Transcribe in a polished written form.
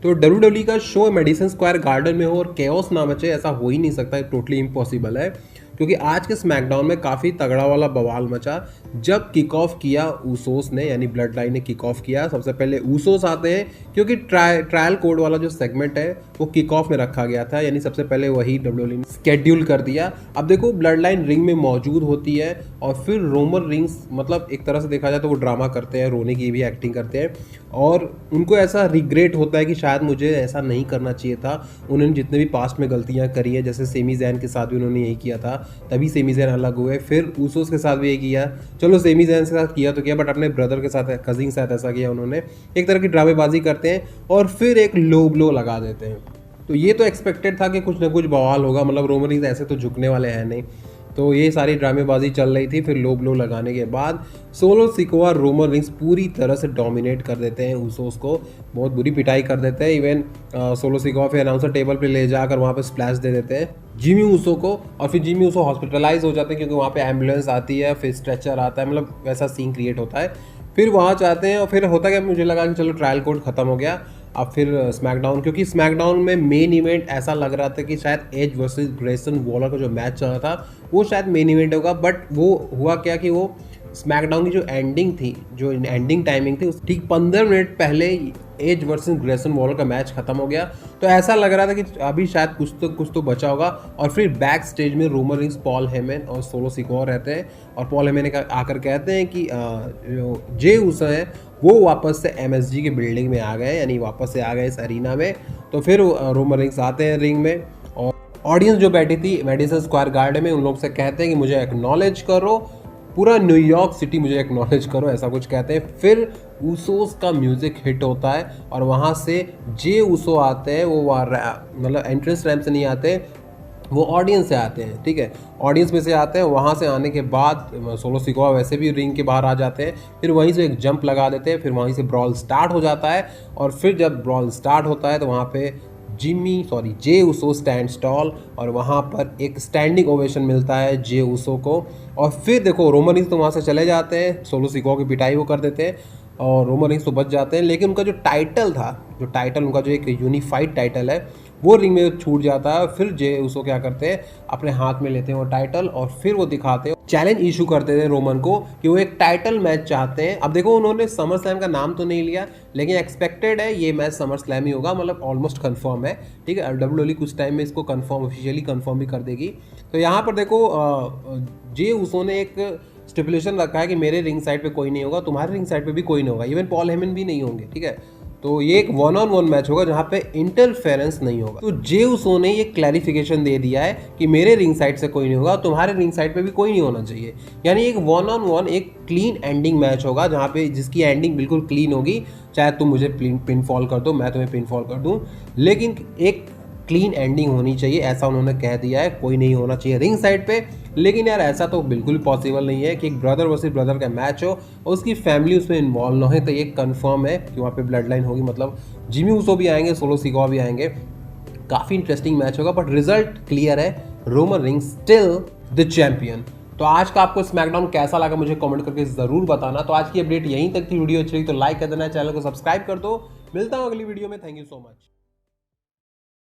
तो WWE का show Madison Square garden में हो और केओस ना मचे, ऐसा हो ही नहीं सकता, टोटली इम्पॉसिबल है। क्योंकि आज के स्मैकडाउन में काफ़ी तगड़ा वाला बवाल मचा जब किक ऑफ किया ऊसोस ने, यानी ब्लड लाइन ने किक ऑफ किया। सबसे पहले ऊसोस आते हैं क्योंकि ट्रायल कोड वाला जो सेगमेंट है वो किक ऑफ में रखा गया था, यानी सबसे पहले वही WWE ने स्केड्यूल कर दिया। अब देखो ब्लड लाइन रिंग में मौजूद होती है और फिर रोमन रिंग्स, मतलब एक तरह से देखा जाए तो वो ड्रामा करते हैं, रोने की भी एक्टिंग करते हैं और उनको ऐसा रिग्रेट होता है कि शायद मुझे ऐसा नहीं करना चाहिए था। उन्होंने जितने भी पास्ट में गलतियां करी है, जैसे सेमी जैन के साथ भी उन्होंने यही किया था, तभी सेमी जैन अलग हुए। फिर ऊसोस के साथ भी यही किया, चलो सेमी जैन के साथ किया तो किया, बट अपने ब्रदर के साथ, कजिन के साथ ऐसा किया उन्होंने। एक तरह की ड्रामेबाजी करते हैं और फिर एक लो ब्लो लगा देते हैं। तो ये तो एक्सपेक्टेड था कि कुछ ना कुछ बवाल होगा, मतलब रोमन रिंग्स ऐसे तो झुकने वाले हैं नहीं। तो ये सारी ड्रामेबाजी चल रही थी। फिर लो ब्लो लगाने के बाद सोलो सिकोआ रोमन रिंग्स पूरी तरह से डोमिनेट कर देते हैं, ऊसोस को बहुत बुरी पिटाई कर देते हैं। इवन सोलो सिकोआ फिर अनाउंसर टेबल पे ले जाकर वहाँ पे स्प्लैश दे देते हैं जिमी ऊसो को, और फिर जिमी ऊसो हॉस्पिटलाइज हो जाते हैं क्योंकि वहाँ पे एम्बुलेंस आती है, फिर स्ट्रेचर आता है, मतलब वैसा सीन क्रिएट होता है। फिर वहाँ जाते हैं और फिर होता क्या, मुझे लगा कि चलो ट्रायल कोड खत्म हो गया। अब फिर स्मैकडाउन, क्योंकि स्मैकडाउन में मेन इवेंट ऐसा लग रहा था कि शायद एज वर्सेस ग्रेसन वॉलर का जो मैच चल रहा था वो शायद मेन इवेंट होगा, बट वो हुआ क्या कि वो स्मैकडाउन की जो एंडिंग थी, जो एंडिंग टाइमिंग थी, ठीक 15 मिनट पहले एज वर्सेस ग्रेसन वॉलर का मैच खत्म हो गया। तो ऐसा लग रहा था कि अभी शायद कुछ तो बचा होगा। और फिर बैक स्टेज में रोमन रिंग्स, पॉल हेमन और सोलो सिकोआ रहते हैं और पॉल हेमन आकर कहते हैं कि जो जे ऊसो है वो वापस से MSG की बिल्डिंग में आ गए, यानी वापस से आ गए इस अरीना में। तो फिर रोमन रिंग्स आते हैं रिंग में और ऑडियंस जो बैठी थी मेडिसन स्क्वायर गार्डन में उन लोग से कहते हैं कि मुझे एक्नॉलेज करो, पूरा न्यूयॉर्क सिटी मुझे एक्नॉलेज करो, ऐसा कुछ कहते हैं। फिर ऊसोस का म्यूजिक हिट होता है और वहाँ से जे ऊसो आते हैं, वो मतलब एंट्रेंस रैंप से नहीं आते, वो ऑडियंस से आते हैं, ठीक है, ऑडियंस में से आते हैं। वहाँ से आने के बाद सोलो सिकोआ वैसे भी रिंग के बाहर आ जाते हैं, फिर वहीं से एक जंप लगा देते हैं, फिर वहीं से ब्रॉल स्टार्ट हो जाता है। और फिर जब ब्रॉल स्टार्ट होता है तो वहाँ पे जे ऊसो स्टैंड टॉल और वहाँ पर एक स्टैंडिंग ओवेशन मिलता है जे ऊसो को। और फिर देखो रोमन रिंग्स तो वहाँ से चले जाते हैं, सोलो सिकोआ की पिटाई वो कर देते हैं और रोमन रिंग्स तो बच जाते हैं, लेकिन उनका जो टाइटल था, उनका जो एक यूनिफाइड टाइटल है वो रिंग में छूट जाता है। फिर जे ऊसो क्या करते हैं, अपने हाथ में लेते हैं वो टाइटल और फिर वो दिखाते हैं, चैलेंज इशू करते थे रोमन को कि वो एक टाइटल मैच चाहते हैं। अब देखो उन्होंने समर स्लैम का नाम तो नहीं लिया, लेकिन एक्सपेक्टेड है ये मैच समर स्लैम ही होगा, मतलब ऑलमोस्ट कंफर्म है, ठीक है। WWE कुछ टाइम में इसको ऑफिशियली कंफर्म भी कर देगी। तो यहाँ पर देखो जे ऊसो ने एक स्टिपुलेशन रखा है कि मेरे रिंग साइड पे कोई नहीं होगा, तुम्हारे रिंग साइड पे भी कोई नहीं होगा, इवन पॉल हेमन भी नहीं होंगे, ठीक है। तो ये एक 1-on-1 मैच होगा जहाँ पे इंटरफेरेंस नहीं होगा। तो जे ऊसो ने ये क्लैरिफिकेशन दे दिया है कि मेरे रिंग साइड से कोई नहीं होगा, तुम्हारे रिंग साइड पे भी कोई नहीं होना चाहिए, यानी एक 1-on-1 एक क्लीन एंडिंग मैच होगा जहाँ पे जिसकी एंडिंग बिल्कुल क्लीन होगी। चाहे तुम मुझे पिन फॉल कर दो, मैं तुम्हें पिन फॉल कर दूँ, लेकिन एक क्लीन एंडिंग होनी चाहिए, ऐसा उन्होंने कह दिया है। कोई नहीं होना चाहिए रिंग साइड पे। लेकिन यार ऐसा तो बिल्कुल पॉसिबल नहीं है कि एक ब्रदर वर्सेस ब्रदर का मैच हो और उसकी फैमिली उसमें इन्वॉल्व ना हो। तो ये कंफर्म है कि वहाँ पे ब्लड लाइन होगी, मतलब जिमी ऊसो भी आएंगे, सोलो सिकोआ भी आएंगे, काफ़ी इंटरेस्टिंग मैच होगा। बट रिजल्ट क्लियर है, Roman rings still the champion. तो आज का आपको स्मैकडाउन कैसा लगा मुझे कमेंट करके ज़रूर बताना। तो आज की अपडेट यहीं तक थी, वीडियो अच्छी लगी तो लाइक कर देना, चैनल को सब्सक्राइब कर दो। मिलता हूँ अगली वीडियो में, थैंक यू सो मच।